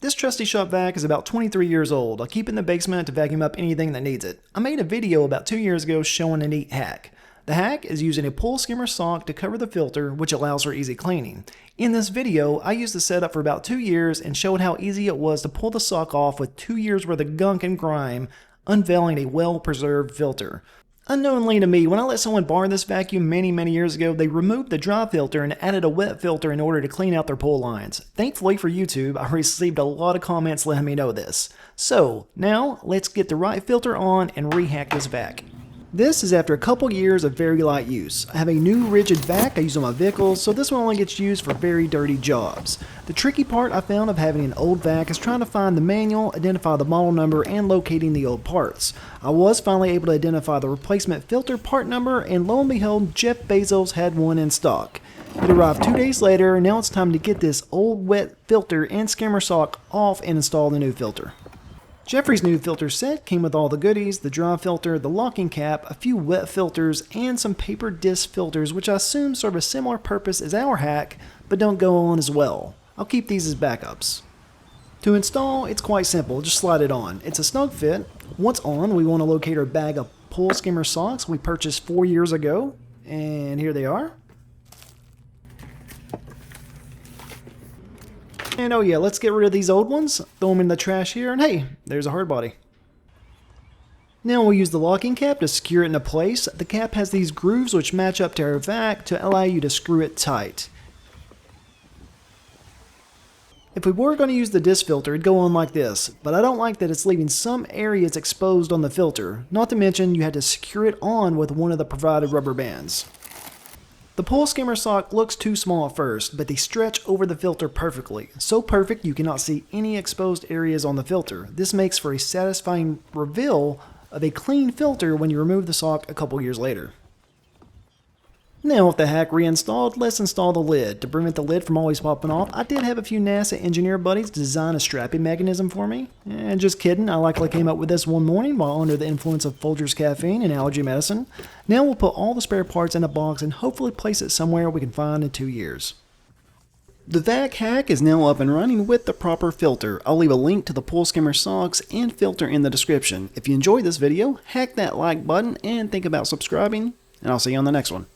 This trusty shop vac is about 23 years old. I keep it in the basement to vacuum up anything that needs it. I made a video about 2 years ago showing a neat hack. The hack is using a pull skimmer sock to cover the filter, which allows for easy cleaning. In this video, I used the setup for about 2 years and showed how easy it was to pull the sock off with 2 years worth of gunk and grime, unveiling a well-preserved filter. Unknowingly to me, when I let someone borrow this vacuum many years ago, they removed the dry filter and added a wet filter in order to clean out their pull lines. Thankfully for YouTube, I received a lot of comments letting me know this. So, now, let's get the right filter on and rehack this vac. This is after a couple years of very light use. I have a new rigid vac I use on my vehicles, so this one only gets used for very dirty jobs. The tricky part I found of having an old vac is trying to find the manual, identify the model number, and locating the old parts. I was finally able to identify the replacement filter part number, and lo and behold, Jeff Bezos had one in stock. It arrived 2 days later, and now it's time to get this old wet filter and skimmer sock off and install the new filter. Jeffrey's new filter set came with all the goodies: the dry filter, the locking cap, a few wet filters, and some paper disc filters, which I assume serve a similar purpose as our hack, but don't go on as well. I'll keep these as backups. To install, it's quite simple, just slide it on. It's a snug fit. Once on, we want to locate our bag of pull skimmer socks we purchased 4 years ago, and here they are. And oh yeah, let's get rid of these old ones, throw them in the trash here, and hey, there's a Hardbody. Now we'll use the locking cap to secure it into place. The cap has these grooves which match up to our vac to allow you to screw it tight. If we were going to use the disc filter, it'd go on like this, but I don't like that it's leaving some areas exposed on the filter, not to mention you had to secure it on with one of the provided rubber bands. The pull skimmer sock looks too small at first, but they stretch over the filter perfectly. So perfect you cannot see any exposed areas on the filter. This makes for a satisfying reveal of a clean filter when you remove the sock a couple years later. Now with the hack reinstalled, let's install the lid. To prevent the lid from always popping off, I did have a few NASA engineer buddies design a strapping mechanism for me. And just kidding, I likely came up with this one morning while under the influence of Folgers caffeine and allergy medicine. Now we'll put all the spare parts in a box and hopefully place it somewhere we can find in 2 years. The vac hack is now up and running with the proper filter. I'll leave a link to the pull skimmer socks and filter in the description. If you enjoyed this video, hack that like button and think about subscribing, and I'll see you on the next one.